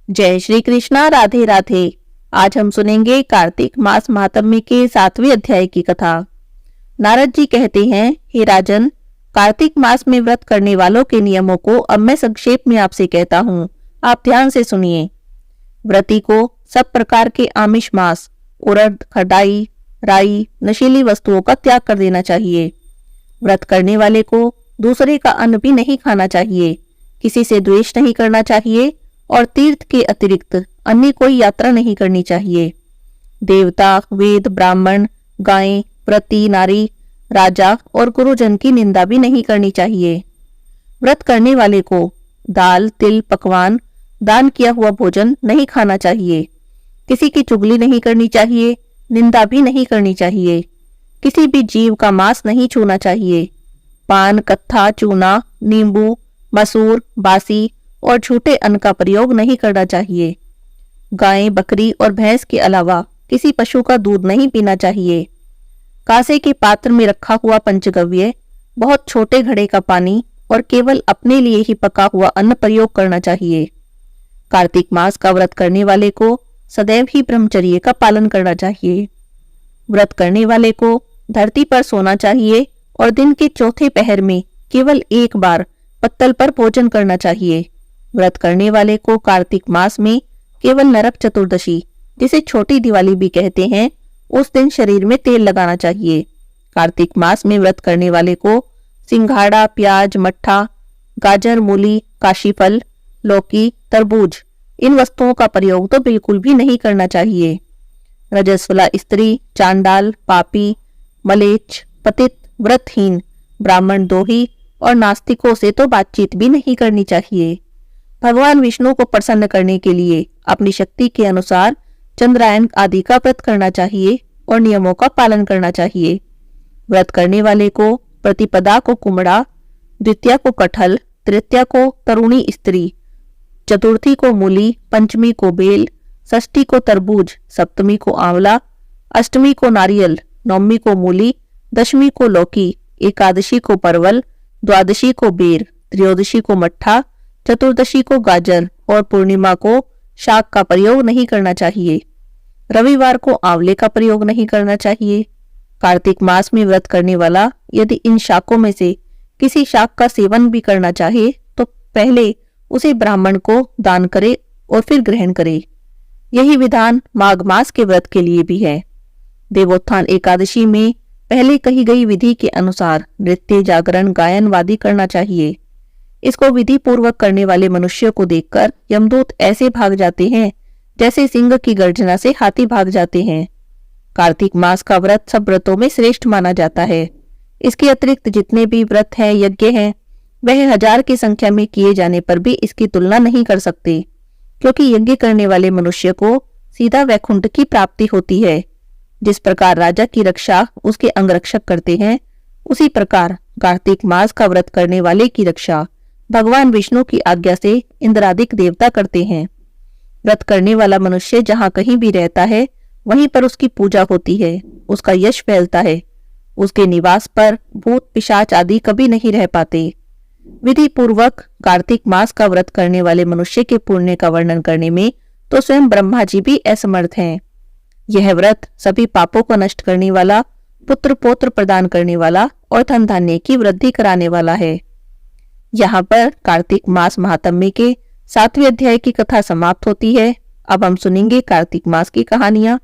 जय श्री कृष्णा। राधे राधे। आज हम सुनेंगे कार्तिक मास महात्म्य के 7वें अध्याय की कथा। नारद जी कहते हैं, हे राजन, कार्तिक मास में व्रत करने वालों के नियमों को अब मैं संक्षेप में आपसे कहता हूँ, आप ध्यान से सुनिए। व्रती को सब प्रकार के आमिष मांस, उड़द, खटाई, राई, नशीली वस्तुओं का त्याग कर देना चाहिए। व्रत करने वाले को दूसरे का अन्न भी नहीं खाना चाहिए, किसी से द्वेष नहीं करना चाहिए और तीर्थ के अतिरिक्त अन्य कोई यात्रा नहीं करनी चाहिए। देवता, वेद, ब्राह्मण, गायें, व्रती, नारी, राजा और गुरुजन की निंदा भी नहीं करनी चाहिए। व्रत करने वाले को दाल, तिल, पकवान, दान किया हुआ भोजन नहीं खाना चाहिए। किसी की चुगली नहीं करनी चाहिए, निंदा भी नहीं करनी चाहिए। किसी भी जीव का मांस नहीं छूना चाहिए। पान, कत्था, चूना, नींबू, मसूर, बासी और झूठे अन्न का प्रयोग नहीं करना चाहिए। गाय, बकरी और भैंस के अलावा किसी पशु का दूध नहीं पीना चाहिए। कांसे के पात्र में रखा हुआ पंचगव्य, बहुत छोटे घड़े का पानी और केवल अपने लिए ही पका हुआ अन्न प्रयोग करना चाहिए। कार्तिक मास का व्रत करने वाले को सदैव ही ब्रह्मचर्य का पालन करना चाहिए। व्रत करने वाले को धरती पर सोना चाहिए और दिन के चौथे पहर में केवल एक बार पत्तल पर भोजन करना चाहिए। व्रत करने वाले को कार्तिक मास में केवल नरक चतुर्दशी, जिसे छोटी दिवाली भी कहते हैं, उस दिन शरीर में तेल लगाना चाहिए। कार्तिक मास में व्रत करने वाले को सिंघाड़ा, प्याज, मट्ठा, गाजर, मूली, काशीफल, लौकी, तरबूज, इन वस्तुओं का प्रयोग तो बिल्कुल भी नहीं करना चाहिए। रजस्वला स्त्री, चांडाल, पापी, मलेच्छ, पतित, व्रतहीन, ब्राह्मण दोही और नास्तिकों से तो बातचीत भी नहीं करनी चाहिए। भगवान विष्णु को प्रसन्न करने के लिए अपनी शक्ति के अनुसार चंद्रायन आदि का व्रत करना चाहिए और नियमों का पालन करना चाहिए। व्रत करने वाले को प्रतिपदा को कुमड़ा, द्वितीया को कटहल, तृतीया को तरुणी स्त्री, चतुर्थी को मूली, पंचमी को बेल, षष्ठी को तरबूज, सप्तमी को आंवला, अष्टमी को नारियल, नवमी को मूली, दशमी को लौकी, एकादशी को परवल, द्वादशी को बेर, त्रयोदशी को मट्ठा, चतुर्दशी को गाजर और पूर्णिमा को शाक का प्रयोग नहीं करना चाहिए। रविवार को आंवले का प्रयोग नहीं करना चाहिए। कार्तिक मास में व्रत करने वाला यदि इन शाकों में से किसी शाक का सेवन भी करना चाहे तो पहले उसे ब्राह्मण को दान करे और फिर ग्रहण करे। यही विधान माघ मास के व्रत के लिए भी है। देवोत्थान एकादशी में पहले कही गई विधि के अनुसार नृत्य, जागरण, गायन वादी करना चाहिए। इसको विधि पूर्वक करने वाले मनुष्य को देखकर यमदूत ऐसे भाग जाते हैं जैसे सिंह की गर्जना से हाथी भाग जाते हैं। कार्तिक मास का व्रत सब व्रतों में श्रेष्ठ माना जाता है। इसके अतिरिक्त जितने भी व्रत हैं, यज्ञ हैं, वह 1000 की संख्या में किए जाने पर भी इसकी तुलना नहीं कर सकते, क्योंकि यज्ञ करने वाले मनुष्य को सीधा वैकुंठ की प्राप्ति होती है। जिस प्रकार राजा की रक्षा उसके अंगरक्षक करते हैं, उसी प्रकार कार्तिक मास का व्रत करने वाले की रक्षा भगवान विष्णु की आज्ञा से इंद्रादिक देवता करते हैं। व्रत करने वाला मनुष्य जहाँ कहीं भी रहता है, वहीं पर उसकी पूजा होती है, उसका यश फैलता है। उसके निवास पर भूत, पिशाच आदि कभी नहीं रह पाते। विधि पूर्वक कार्तिक मास का व्रत करने वाले मनुष्य के पुण्य का वर्णन करने में तो स्वयं ब्रह्मा जी भी असमर्थ हैं। यह व्रत सभी पापों को नष्ट करने वाला, पुत्र पौत्र प्रदान करने वाला और धन धान्य की वृद्धि कराने वाला है। यहाँ पर कार्तिक मास महात्म्य के 7वें अध्याय की कथा समाप्त होती है। अब हम सुनेंगे कार्तिक मास की कहानियां।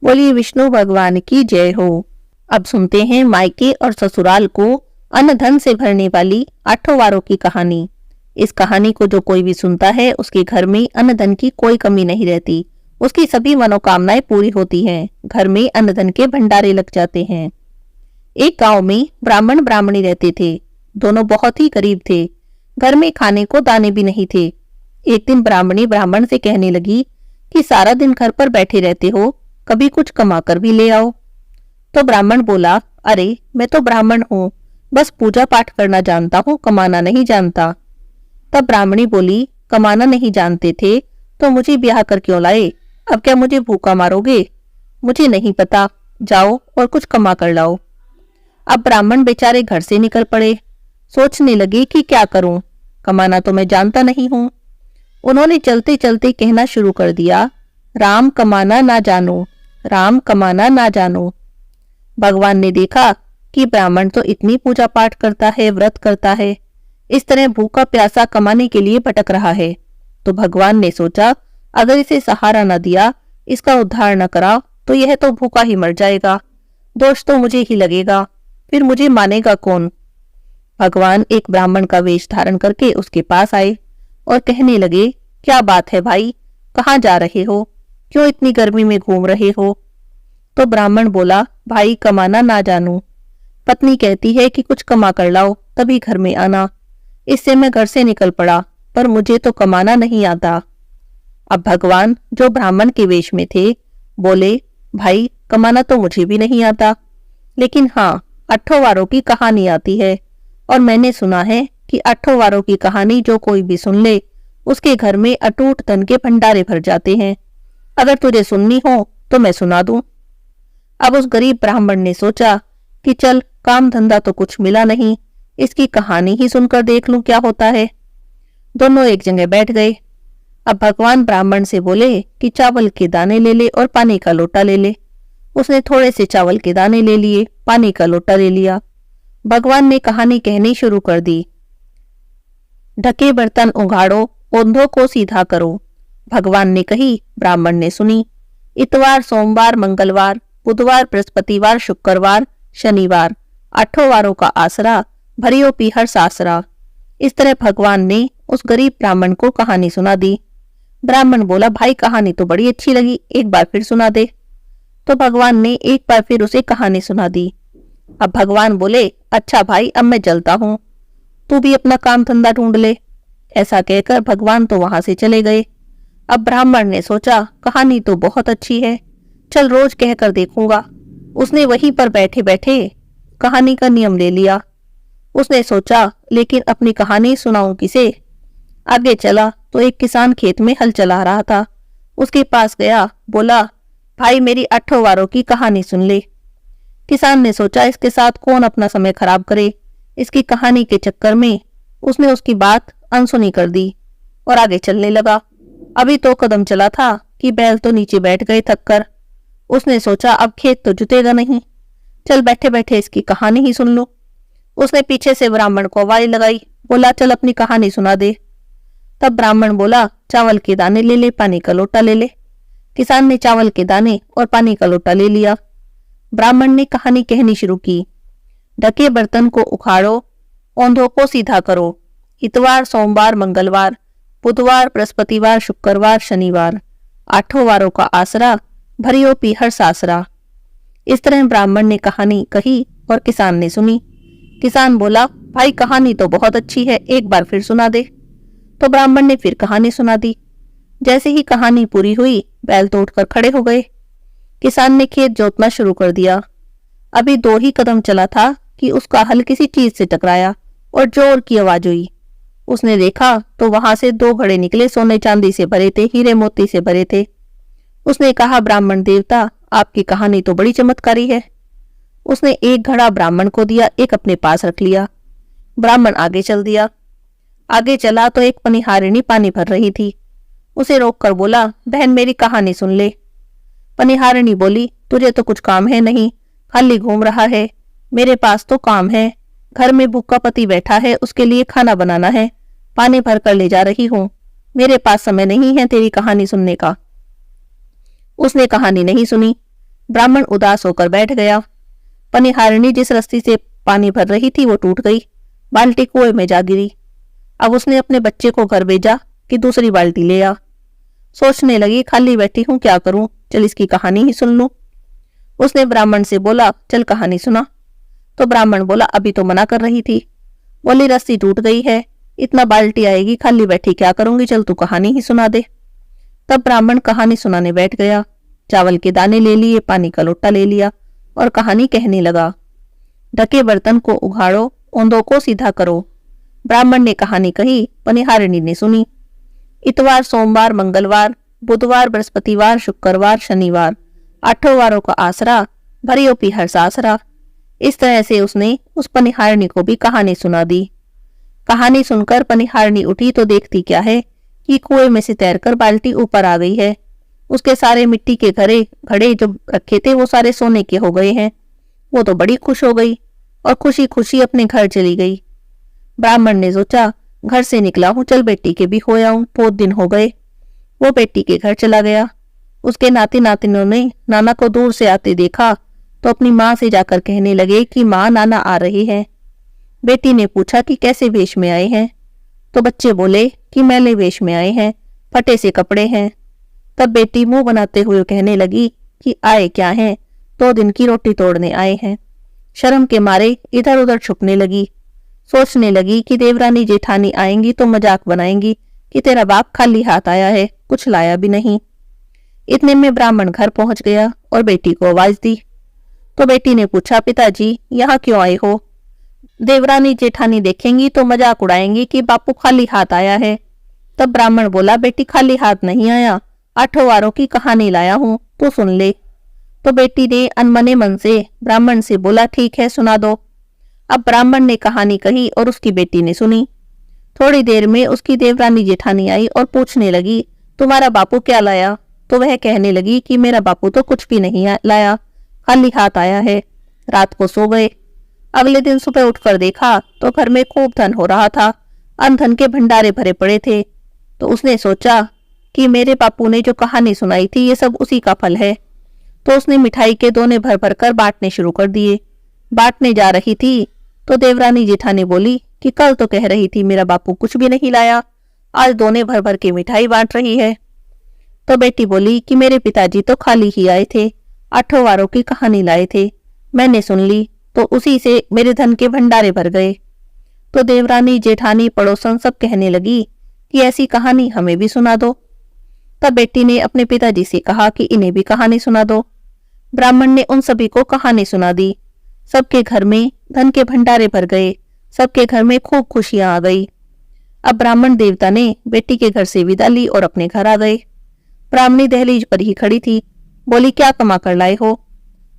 बोलिए विष्णु भगवान की जय हो। अब सुनते हैं मायके और ससुराल को अन्न धन से भरने वाली 8 वारों की कहानी। इस कहानी को जो कोई भी सुनता है, उसके घर में अन्न धन की कोई कमी नहीं रहती। उसकी सभी मनोकामनाएं पूरी होती हैं। घर में अन्न धन के भंडारे लग जाते हैं। एक गांव में ब्राह्मण ब्राह्मणी रहते थे। दोनों बहुत ही गरीब थे। घर में खाने को दाने भी नहीं थे। एक दिन ब्राह्मणी ब्राह्मण से कहने लगी कि सारा दिन घर पर बैठे रहते हो, कभी कुछ कमा कर भी ले आओ। तो ब्राह्मण बोला, अरे मैं तो ब्राह्मण हूँ, बस पूजा पाठ करना जानता हूँ, कमाना नहीं जानता। तब ब्राह्मणी बोली, कमाना नहीं जानते थे तो मुझे ब्याह कर क्यों लाए? अब क्या मुझे भूखा मारोगे? मुझे नहीं पता, जाओ और कुछ कमा कर लाओ। अब ब्राह्मण बेचारे घर से निकल पड़े। सोचने लगे कि क्या करूं, कमाना तो मैं जानता नहीं हूं। उन्होंने चलते चलते कहना शुरू कर दिया, राम कमाना ना जानो, राम कमाना ना जानो। भगवान ने देखा कि ब्राह्मण तो इतनी पूजा पाठ करता है, व्रत करता है, इस तरह भूखा प्यासा कमाने के लिए भटक रहा है, तो भगवान ने सोचा अगर इसे सहारा न दिया, इसका उद्धार न करा तो यह तो भूखा ही मर जाएगा, दोष तो मुझे ही लगेगा, फिर मुझे मानेगा कौन। भगवान एक ब्राह्मण का वेश धारण करके उसके पास आए और कहने लगे, क्या बात है भाई, कहाँ जा रहे हो, क्यों इतनी गर्मी में घूम रहे हो। तो ब्राह्मण बोला, भाई कमाना ना जानू, पत्नी कहती है कि कुछ कमा कर लाओ तभी घर में आना, इससे मैं घर से निकल पड़ा, पर मुझे तो कमाना नहीं आता। अब भगवान जो ब्राह्मण के वेश में थे बोले, भाई कमाना तो मुझे भी नहीं आता, लेकिन हाँ अट्ठों वारों की कहानी आती है, और मैंने सुना है कि अट्ठों वारों की कहानी जो कोई भी सुन ले उसके घर में अटूट धन के भंडारे भर जाते हैं, अगर तुझे सुननी हो तो मैं सुना दूं। अब उस गरीब ब्राह्मण ने सोचा कि चल काम धंधा तो कुछ मिला नहीं, इसकी कहानी ही सुनकर देख लूं क्या होता है। दोनों एक जगह बैठ गए। अब भगवान ब्राह्मण से बोले कि चावल के दाने ले ले और पानी का लोटा ले ले। उसने थोड़े से चावल के दाने ले लिए, पानी का लोटा ले लिया। भगवान ने कहानी कहनी शुरू कर दी। ढके बर्तन उघाड़ो, ओंधों को सीधा करो। भगवान ने कही, ब्राह्मण ने सुनी। इतवार, सोमवार, मंगलवार, बुधवार, बृहस्पतिवार, शुक्रवार, शनिवार, आठों वारों का आसरा, भरियो पीहर सासरा। इस तरह भगवान ने उस गरीब ब्राह्मण को कहानी सुना दी। ब्राह्मण बोला, भाई कहानी तो बड़ी अच्छी लगी, एक बार फिर सुना दे। तो भगवान ने एक बार फिर उसे कहानी सुना दी। अब भगवान बोले, अच्छा भाई अब मैं चलता हूँ, तू भी अपना काम धंधा ढूंढ ले। ऐसा कहकर भगवान तो वहां से चले गए। अब ब्राह्मण ने सोचा कहानी तो बहुत अच्छी है, चल रोज कहकर देखूंगा। उसने वहीं पर बैठे बैठे कहानी का नियम ले लिया। उसने सोचा लेकिन अपनी कहानी सुनाऊं किसे। आगे चला तो एक किसान खेत में हल चला रहा था। उसके पास गया, बोला, भाई मेरी अट्ठों वारों की कहानी सुन ले। किसान ने सोचा इसके साथ कौन अपना समय खराब करे, इसकी कहानी के चक्कर में उसने उसकी बात अनसुनी कर दी और आगे चलने लगा। अभी तो कदम चला था कि बैल तो नीचे बैठ गए थक कर। उसने सोचा अब खेत तो जुतेगा नहीं, चल बैठे बैठे इसकी कहानी ही सुन लूं। उसने पीछे से ब्राह्मण को आवाज लगाई, बोला, चल अपनी कहानी सुना दे। तब ब्राह्मण बोला, चावल के दाने ले ले, पानी का लोटा ले ले। किसान ने चावल के दाने और पानी का लोटा ले लिया। ब्राह्मण ने कहानी कहनी शुरू की। ढके बर्तन को उखाड़ो, ओंधों को सीधा करो। इतवार, सोमवार, मंगलवार, बुधवार, बृहस्पतिवार, शुक्रवार, शनिवार, आठों वारों का आसरा, भरियो पीहर सासरा। इस तरह ब्राह्मण ने कहानी कही और किसान ने सुनी। किसान बोला, भाई कहानी तो बहुत अच्छी है, एक बार फिर सुना दे। तो ब्राह्मण ने फिर कहानी सुना दी। जैसे ही कहानी पूरी हुई बैल तो उठकर खड़े हो गए। किसान ने खेत जोतना शुरू कर दिया। अभी 2 ही कदम चला था कि उसका हल किसी चीज से टकराया और जोर की आवाज हुई। उसने देखा तो वहां से 2 घड़े निकले, सोने चांदी से भरे थे, हीरे मोती से भरे थे। उसने कहा, ब्राह्मण देवता आपकी कहानी तो बड़ी चमत्कारी है। उसने एक घड़ा ब्राह्मण को दिया, एक अपने पास रख लिया। ब्राह्मण आगे चल दिया। आगे चला तो एक पनिहारिणी पानी भर रही थी। उसे रोककर बोला, बहन मेरी कहानी सुन ले। पनिहारिणी बोली, तुझे तो कुछ काम है नहीं, खाली घूम रहा है। मेरे पास तो काम है, घर में भूखा पति बैठा है, उसके लिए खाना बनाना है, पानी भर कर ले जा रही हूँ, मेरे पास समय नहीं है तेरी कहानी सुनने का। उसने कहानी नहीं सुनी। ब्राह्मण उदास होकर बैठ गया। पनिहारिणी जिस रस्सी से पानी भर रही थी वो टूट गई, बाल्टी कुएं में जा गिरी। अब उसने अपने बच्चे को घर भेजा कि दूसरी बाल्टी ले आ। सोचने लगी, खाली बैठी हूं क्या करूं, चल इसकी कहानी ही सुन लूं। उसने ब्राह्मण से बोला, चल कहानी सुना। तो ब्राह्मण बोला, अभी तो मना कर रही थी। बोली, रस्सी टूट गई है, इतना बाल्टी आएगी, खाली बैठी क्या करूंगी, चल तू कहानी ही सुना दे। तब ब्राह्मण कहानी सुनाने बैठ गया। चावल के दाने ले लिए, पानी का लोटा ले लिया और कहानी कहने लगा। ढके बर्तन को उघाड़ो, ओंधों को सीधा करो। ब्राह्मण ने कहानी कही, पनिहारिणी ने सुनी। इतवार, सोमवार, मंगलवार, बुधवार, बृहस्पतिवार, शुक्रवार, शनिवार, आठों वारों का आसरा, भरियो पीहर सासरा। इस तरह से उसने उस पनिहारिणी को भी कहानी सुना दी। कहानी सुनकर पनिहारिणी उठी तो देखती क्या है कि कुएं में से तैरकर बाल्टी ऊपर आ गई है। उसके सारे मिट्टी के घड़े जो रखे थे वो सारे सोने के हो गए हैं। वो तो बड़ी खुश हो गई और खुशी खुशी अपने घर चली गई। ब्राह्मण ने सोचा, घर से निकला हूं, चल बेटी के भी होया हूं, बहुत दिन हो गए। वो बेटी के घर चला गया। उसके नाती नातिनों ने नाना को दूर से आते देखा तो अपनी माँ से जाकर कहने लगे कि माँ, नाना आ रहे हैं। बेटी ने पूछा कि कैसे वेश में आए हैं, तो बच्चे बोले कि मैले वेश में आए हैं, फटे से कपड़े हैं। तब बेटी मुंह बनाते हुए कहने लगी कि आए क्या हैं, 2 दिन की रोटी तोड़ने आए हैं। शर्म के मारे इधर उधर छुपने लगी। सोचने लगी कि देवरानी जेठानी आएंगी तो मजाक बनाएंगी कि तेरा बाप खाली हाथ आया है, कुछ लाया भी नहीं। इतने में ब्राह्मण घर पहुंच गया और बेटी को आवाज दी। तो बेटी ने पूछा, पिताजी यहाँ क्यों आए हो? देवरानी जेठानी देखेंगी तो मजाक उड़ाएंगी कि बापू खाली हाथ आया है। तब ब्राह्मण बोला, बेटी खाली हाथ नहीं आया, 8 वारों की कहानी लाया हूं, तो सुन ले। तो बेटी ने अनमने मन से ब्राह्मण से बोला, ठीक है, सुना दो। अब ब्राह्मण ने कहानी कही और उसकी बेटी ने सुनी। थोड़ी देर में उसकी देवरानी जेठानी आई और पूछने लगी, तुम्हारा बापू क्या लाया? तो वह कहने लगी कि मेरा बापू तो कुछ भी नहीं लाया, खाली हाथ आया है। रात को सो गए। अगले दिन सुबह उठकर देखा तो घर में खूब धन हो रहा था, अन्न धन के भंडारे भरे पड़े थे। तो उसने सोचा कि मेरे बापू ने जो कहानी सुनाई थी ये सब उसी का फल है। तो उसने मिठाई के दोने भर भर कर बांटने शुरू कर दिए। बांटने जा रही थी तो देवरानी जेठानी बोली कि कल तो कह रही थी मेरा बापू कुछ भी नहीं लाया, आज दोने भर भर के मिठाई बांट रही है। तो बेटी बोली कि मेरे पिताजी तो खाली ही आए थे, 8 वारों की कहानी लाए थे, मैंने सुन ली तो उसी से मेरे धन के भंडारे भर गए। तो देवरानी जेठानी पड़ोसन सब कहने लगी कि ऐसी कहानी हमें भी सुना दो। तब बेटी ने अपने पिताजी से कहा कि इन्हें भी कहानी सुना दो। ब्राह्मण ने उन सभी को कहानी सुना दी। सबके घर में धन के भंडारे भर गए, सबके घर में खूब खुशियां आ गई। अब ब्राह्मण देवता ने बेटी के घर से विदा ली और अपने घर आ गए। ब्राह्मणी दहलीज पर ही खड़ी थी। बोली, क्या कमा कर लाए हो?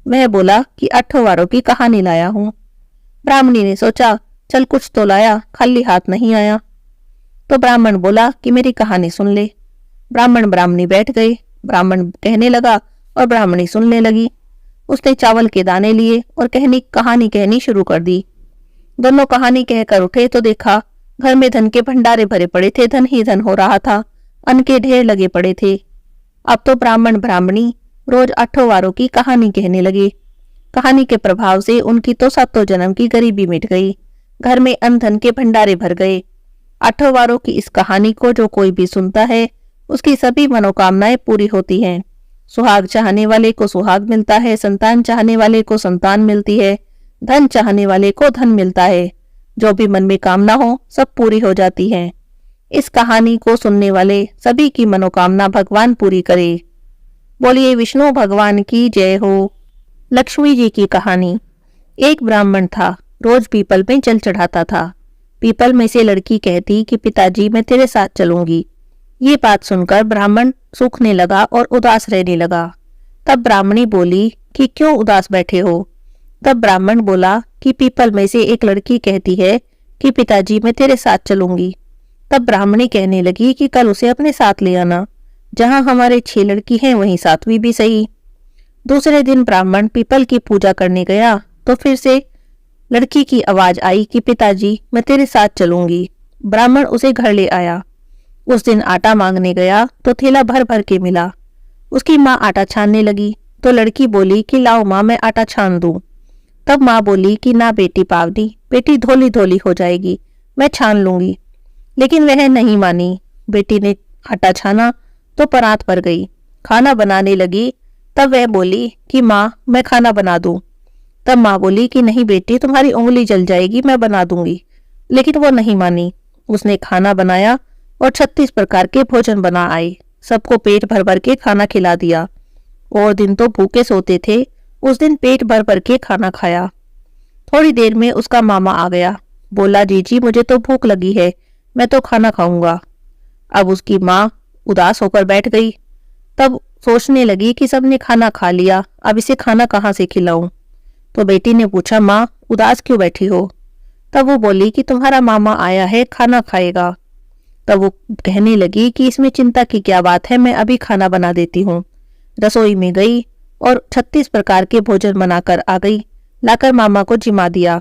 वह बोला कि 8 वारों की कहानी लाया हूं। ब्राह्मणी ने सोचा, चल कुछ तो लाया, खाली हाथ नहीं आया। तो ब्राह्मण बोला कि मेरी कहानी सुन ले। ब्राह्मण ब्राह्मणी बैठ गए। ब्राह्मण कहने लगा और ब्राह्मणी सुनने लगी। उसने चावल के दाने लिए और कहानी कहनी शुरू कर दी। दोनों कहानी कहकर उठे तो देखा घर में धन के भंडारे भरे पड़े थे, धन ही धन हो रहा था, अन्न के ढेर लगे पड़े थे। अब तो ब्राह्मण ब्राह्मणी रोज 8 वारों की कहानी कहने लगे। कहानी के प्रभाव से उनकी तो 7 जन्म की गरीबी मिट गई, घर में अन्न धन के भंडारे भर गए। 8 वारों की इस कहानी को जो कोई भी सुनता है उसकी सभी मनोकामनाएं पूरी होती हैं। सुहाग चाहने वाले को सुहाग मिलता है, संतान चाहने वाले को संतान मिलती है, धन चाहने वाले को धन मिलता है, जो भी मन में कामना हो सब पूरी हो जाती है। इस कहानी को सुनने वाले सभी की मनोकामना भगवान पूरी करे। बोलिए विष्णु भगवान की जय हो। लक्ष्मी जी की कहानी। एक ब्राह्मण था, रोज पीपल में जल चढ़ाता था। पीपल में से लड़की कहती कि पिताजी मैं तेरे साथ चलूंगी। ये बात सुनकर ब्राह्मण सूखने लगा और उदास रहने लगा। तब ब्राह्मणी बोली कि क्यों उदास बैठे हो? तब ब्राह्मण बोला कि पीपल में से एक लड़की कहती है कि पिताजी मैं तेरे साथ चलूंगी। तब ब्राह्मणी कहने लगी कि कल उसे अपने साथ ले आना, जहां हमारे 6 लड़की हैं वहीं 7वीं भी सही। दूसरे दिन ब्राह्मण पीपल की पूजा करने गया तो फिर से लड़की की आवाज आई कि पिताजी मैं तेरे साथ चलूंगी। ब्राह्मण उसे घर ले आया। उस दिन आटा मांगने गया तो थैला भर भर के मिला। उसकी माँ आटा छानने लगी तो लड़की बोली कि लाओ माँ मैं आटा छान दूं। तब माँ बोली कि ना बेटी पावनी, बेटी धोली धोली हो जाएगी, मैं छान लूंगी। लेकिन वह नहीं मानी। बेटी ने आटा छाना तो परात पर गई, खाना बनाने लगी। तब वह बोली कि माँ मैं खाना बना दूं। तब माँ बोली कि नहीं बेटी तुम्हारी उंगली जल जाएगी, मैं बना दूंगी। लेकिन वो नहीं मानी। उसने खाना बनाया और 36 प्रकार के भोजन बना आए। सबको पेट भर भर के खाना खिला दिया। और दिन तो भूखे सोते थे, उस दिन पेट भर भर के खाना खाया। थोड़ी देर में उसका मामा आ गया। बोला जीजी मुझे तो भूख लगी है, मैं तो खाना खाऊंगा। अब उसकी माँ उदास होकर बैठ गई। तब सोचने लगी कि सबने खाना खा लिया, अब इसे खाना कहाँ से खिलाऊं। तो बेटी ने पूछा माँ उदास क्यों बैठी हो? तब वो बोली कि तुम्हारा मामा आया है, खाना खाएगा। तब वो कहने लगी कि इसमें चिंता की क्या बात है, मैं अभी खाना बना देती हूँ। रसोई में गई और 36 प्रकार के भोजन बनाकर आ गई, लाकर मामा को जिमा दिया।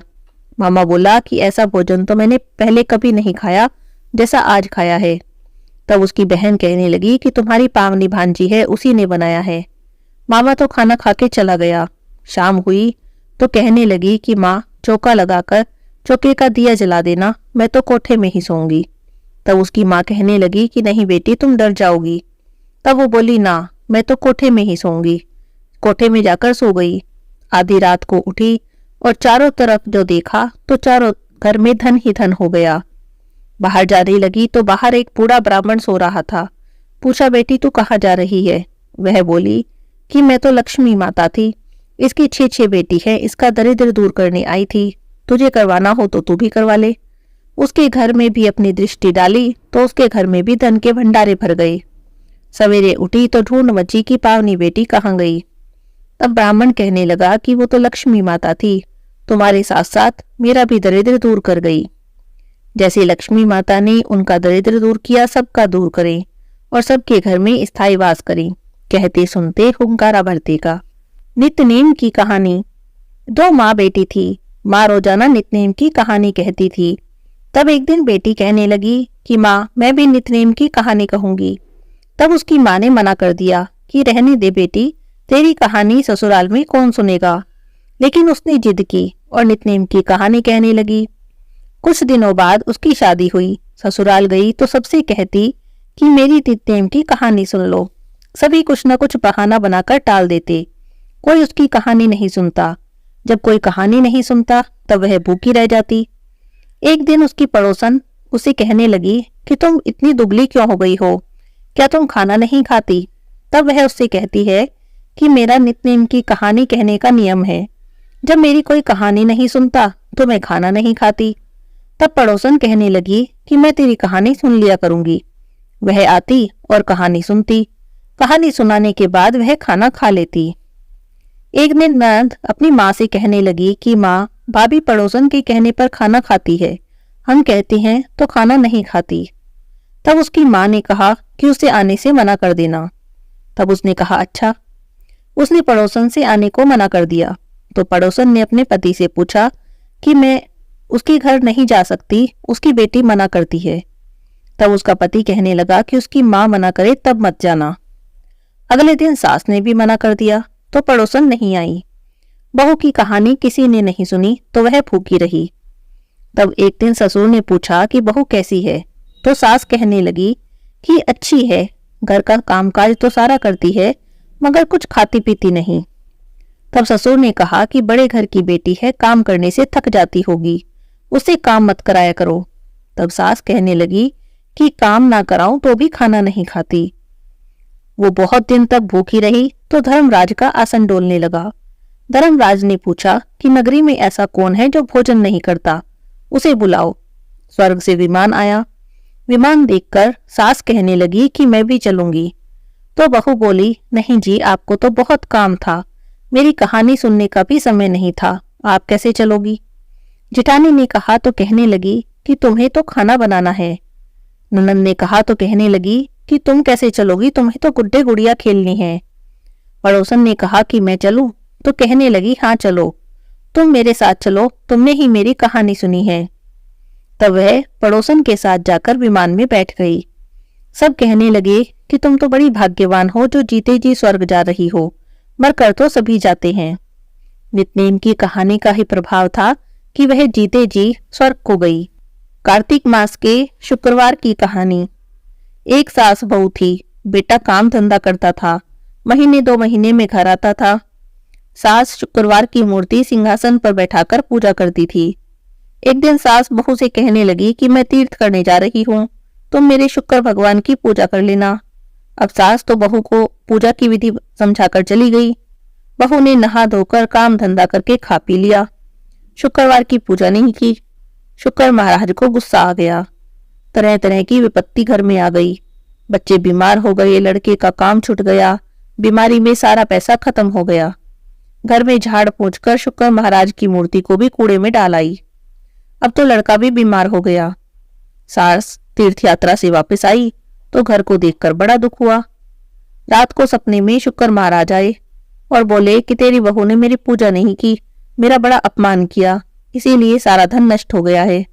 मामा बोला कि ऐसा भोजन तो मैंने पहले कभी नहीं खाया जैसा आज खाया है। तब उसकी बहन कहने लगी कि तुम्हारी पावनी भांजी है, उसी ने बनाया है। मामा तो खाना खा के चला गया। शाम हुई तो कहने लगी कि माँ, चौका लगाकर चौके का दिया जला देना, मैं तो कोठे में ही सोऊंगी। तब उसकी माँ कहने लगी कि नहीं बेटी, तुम डर जाओगी। तब वो बोली, ना, मैं तो कोठे में ही सोऊंगी। कोठे में जाकर सो गई। आधी रात को उठी और चारों तरफ जो देखा तो चारों घर में धन ही धन हो गया। बाहर जाने लगी तो बाहर एक बूढ़ा ब्राह्मण सो रहा था। पूछा, बेटी तू कहाँ जा रही है? वह बोली कि मैं तो लक्ष्मी माता थी, इसकी 6 बेटी है, इसका दरिद्र दूर करने आई थी, तुझे करवाना हो तो तू भी करवा ले। उसके घर में भी अपनी दृष्टि डाली तो उसके घर में भी धन के भंडारे भर गए। सवेरे उठी तो ढूंढ मची कि पावनी बेटी कहाँ गई। तब ब्राह्मण कहने लगा कि वो तो लक्ष्मी माता थी, तुम्हारे साथ साथ मेरा भी दरिद्र दूर कर गई। जैसे लक्ष्मी माता ने उनका दरिद्र दूर किया, सबका दूर करें और सबके घर में स्थायी वास करें। कहते सुनते हुंकारा भरते का। नित्यनेम की कहानी। 2 माँ बेटी थी। माँ रोजाना नित्यनेम की कहानी कहती थी। तब एक दिन बेटी कहने लगी कि माँ, मैं भी नित्यनेम की कहानी कहूंगी। तब उसकी माँ ने मना कर दिया कि रहने दे बेटी, तेरी कहानी ससुराल में कौन सुनेगा। लेकिन उसने जिद की और नित्यनेम की कहानी कहने लगी। कुछ दिनों बाद उसकी शादी हुई। ससुराल गई तो सबसे कहती कि मेरी नित्यनेम की कहानी सुन लो। सभी कुछ न कुछ बहाना बनाकर टाल देते। कोई उसकी कहानी नहीं सुनता। जब कोई कहानी नहीं सुनता तब वह भूखी रह जाती। एक दिन उसकी पड़ोसन उसे कहने लगी कि तुम इतनी दुबली क्यों हो गई हो, क्या तुम खाना नहीं खाती? तब वह उससे कहती है कि मेरा नित्यनेम की कहानी कहने का नियम है, जब मेरी कोई कहानी नहीं सुनता तो मैं खाना नहीं खाती। तब पड़ोसन कहने लगी कि मैं तेरी कहानी सुन लिया करूंगी। वह आती और कहानी सुनती। कहानी सुनाने के बाद वह खाना खा लेती। एक दिन ननद अपनी माँ से कहने लगी कि माँ, भाभी पड़ोसन के कहने पर खाना खाती है, हम कहते हैं तो खाना नहीं खाती। तब उसकी माँ ने कहा कि उसे आने से मना कर देना। तब उसने कहा अच्छा। उसने पड़ोसन से आने को मना कर दिया तो पड़ोसन ने अपने पति से पूछा कि मैं उसके घर नहीं जा सकती, उसकी बेटी मना करती है। तब उसका पति कहने लगा कि उसकी माँ मना करे तब मत जाना। अगले दिन सास ने भी मना कर दिया तो पड़ोसन नहीं आई। बहू की कहानी किसी ने नहीं सुनी तो वह भूखी रही। तब एक दिन ससुर ने पूछा कि बहू कैसी है, तो सास कहने लगी कि अच्छी है, घर का कामकाज तो सारा करती है मगर कुछ खाती पीती नहीं। तब ससुर ने कहा कि बड़े घर की बेटी है, काम करने से थक जाती होगी, उससे काम मत कराया करो। तब सास कहने लगी कि काम ना कराऊं तो भी खाना नहीं खाती। वो बहुत दिन तक भूखी रही तो धर्मराज का आसन डोलने लगा। धर्मराज ने पूछा कि नगरी में ऐसा कौन है जो भोजन नहीं करता, उसे बुलाओ। स्वर्ग से विमान आया। विमान देखकर सास कहने लगी कि मैं भी चलूंगी। तो बहू बोली, नहीं जी, आपको तो बहुत काम था, मेरी कहानी सुनने का भी समय नहीं था, आप कैसे चलोगी? जिठानी ने कहा तो कहने लगी कि तुम्हें तो खाना बनाना है। ननद ने कहा तो कहने लगी कि तुम कैसे चलोगी, तुम्हें तो गुड्डे गुड़िया खेलनी है। पड़ोसन ने कहा कि मैं चलूं तो कहने लगी हाँ चलो, तुम मेरे साथ चलो, तुमने ही मेरी कहानी सुनी है। तब वह पड़ोसन के साथ जाकर विमान में बैठ गई। सब कहने लगे कि तुम तो बड़ी भाग्यवान हो जो जीते जी स्वर्ग जा रही हो, मरकर तो सभी जाते हैं। नित्यनेम की कहानी का ही प्रभाव था कि वह जीते जी स्वर्ग को गई। कार्तिक मास के शुक्रवार की कहानी। एक सास बहू थी। बेटा काम धंधा करता था, महीने 2 महीने में घर आता था। सास शुक्रवार की मूर्ति सिंहासन पर बैठाकर पूजा करती थी। एक दिन सास बहू से कहने लगी कि मैं तीर्थ करने जा रही हूँ, तुम मेरे शुक्र भगवान की पूजा कर लेना। अब सास तो बहू को पूजा की विधि समझाकर चली गई। बहू ने नहा धोकर काम धंधा करके खा पी लिया, शुक्रवार की पूजा नहीं की। शुक्र महाराज को गुस्सा आ गया। तरह तरह की विपत्ति घर में आ गई। बच्चे बीमार हो गए, लड़के का काम छूट गया, बीमारी में सारा पैसा खत्म हो गया। घर में झाड़ पोंछकर शुक्र महाराज की मूर्ति को भी कूड़े में डाल आई। अब तो लड़का भी बीमार हो गया। सास तीर्थ यात्रा से वापस आई तो घर को देखकर बड़ा दुख हुआ। रात को सपने में शुक्र महाराज आए और बोले कि तेरी बहू ने मेरी पूजा नहीं की, मेरा बड़ा अपमान किया, इसीलिए सारा धन नष्ट हो गया है।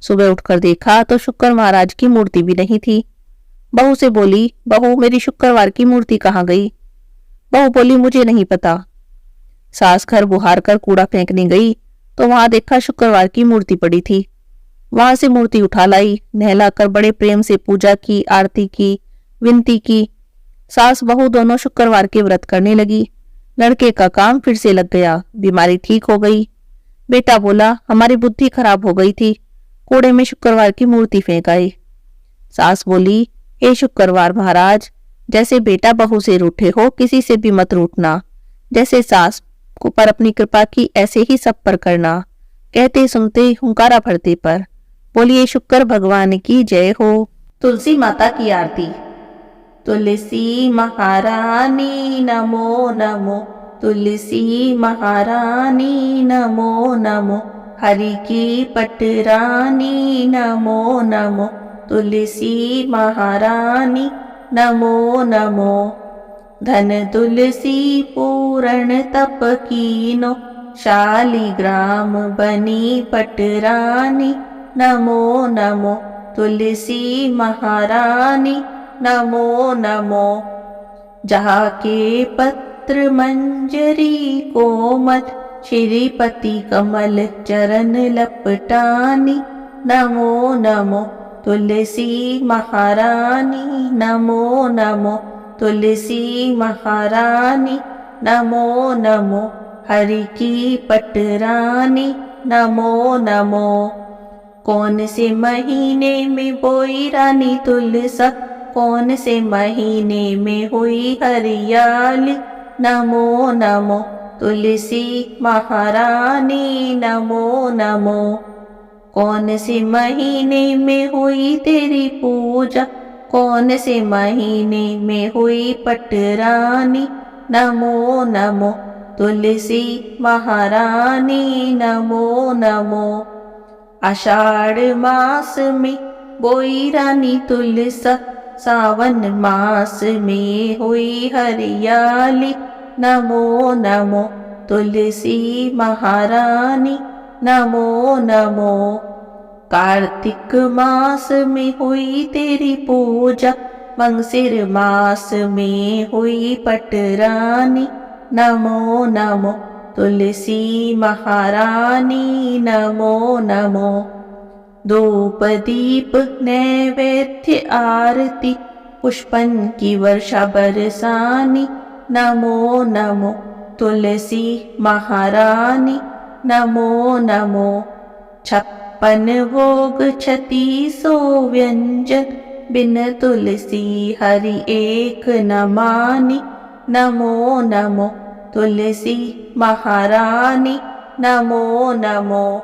सुबह उठकर देखा तो शुक्र महाराज की मूर्ति भी नहीं थी। बहू से बोली, बहू मेरी शुक्रवार की मूर्ति कहाँ गई? बहू बोली, मुझे नहीं पता। सास घर बुहार कर कूड़ा फेंकने गई तो वहां देखा शुक्रवार की मूर्ति पड़ी थी। वहां से मूर्ति उठा लाई, नहलाकर बड़े प्रेम से पूजा की, आरती की, विनती की। सास बहू दोनों शुक्रवार के व्रत करने लगी। लड़के का काम फिर से लग गया, बीमारी ठीक हो गई। बेटा बोला, हमारी बुद्धि खराब हो गई थी, कूड़े में शुक्रवार की मूर्ति फेंक आए। सास बोली, हे शुक्रवार महाराज, जैसे बेटा बहू से रूठे हो, किसी से भी मत रूठना। जैसे सास को पर अपनी कृपा की, ऐसे ही सब पर करना। कहते सुनते हुंकारा भरते पर। बोलिए शुक्र भगवान की जय हो। तुलसी माता की आरती। तुलसी महारानी नमो नमो, तुलसी महारानी नमो नमो, हरि की पटरानी नमो नमो, तुलसी महारानी नमो नमो। धन तुलसी पूर्ण तप कीनो, शालिग्राम बनी पटरानी नमो नमो, तुलसी महारानी नमो नमो। जहाँ के पत्र मंजरी कोमल, श्रीपति कमल चरण लपटानी नमो नमो, तुलसी महारानी नमो नमो, तुलसी महारानी नमो नमो, हरि की पटरानी नमो नमो। कौन से महीने में बोई रानी तुलसा, कौन से महीने में हुई हरियाली नमो नमो, तुलसी महारानी नमो नमो। कौन से महीने में हुई तेरी पूजा, कौन से महीने में हुई पटरानी नमो नमो, तुलसी महारानी नमो नमो। आषाढ़ मास में बोई रानी तुलसा, सावन मास में हुई हरियाली नमो नमो, तुलसी महारानी नमो नमो। कार्तिक मास में हुई तेरी पूजा, मंगसिर मास में हुई पटरानी नमो नमो, तुलसी महारानी नमो नमो। धूप दीप नैवेद्य आरती, पुष्पन की वर्षा बरसानी नमो नमो, तुलसी महारानी नमो नमो। 56 भोग 3600 व्यंजन, बिन तुलसी हरि एक न मानी नमो नमो, तुलसी महारानी नमो नमो।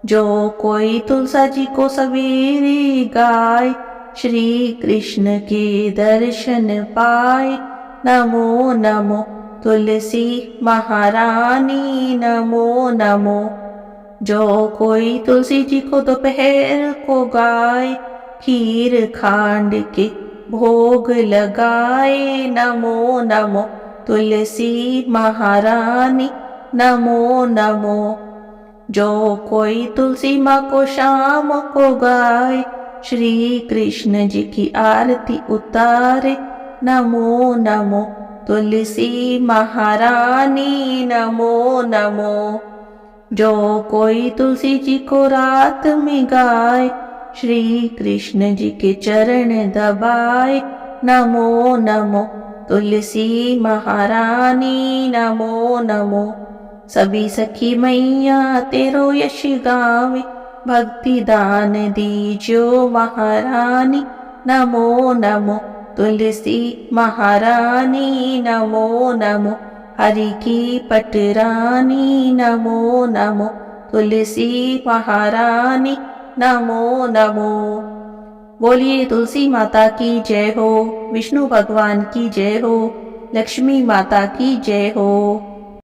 जो कोई तुलसा जी को सवेरे गाए, श्री कृष्ण के दर्शन पाए नमो नमो, तुलसी महारानी नमो नमो। जो कोई तुलसी जी को दोपहर को गाए, खीर खांड के भोग लगाए नमो नमो, तुलसी महारानी नमो नमो। जो कोई तुलसी माँ को शाम को गाए, श्री कृष्ण जी की आरती उतारे नमो नमो, तुलसी महारानी नमो नमो। जो कोई तुलसी जी को रात में गाए, श्री कृष्ण जी के चरण दबाए नमो नमो, तुलसी महारानी नमो नमो। सभी सखी मैया तेरो यश गावे, भक्ति दान दीजो महारानी नमो नमो, तुलसी महारानी नमो नमो। हरि की पटरानी नमो नमो, तुलसी महारानी नमो नमो। बोलिए तुलसी माता की जय हो, विष्णु भगवान की जय हो, लक्ष्मी माता की जय हो।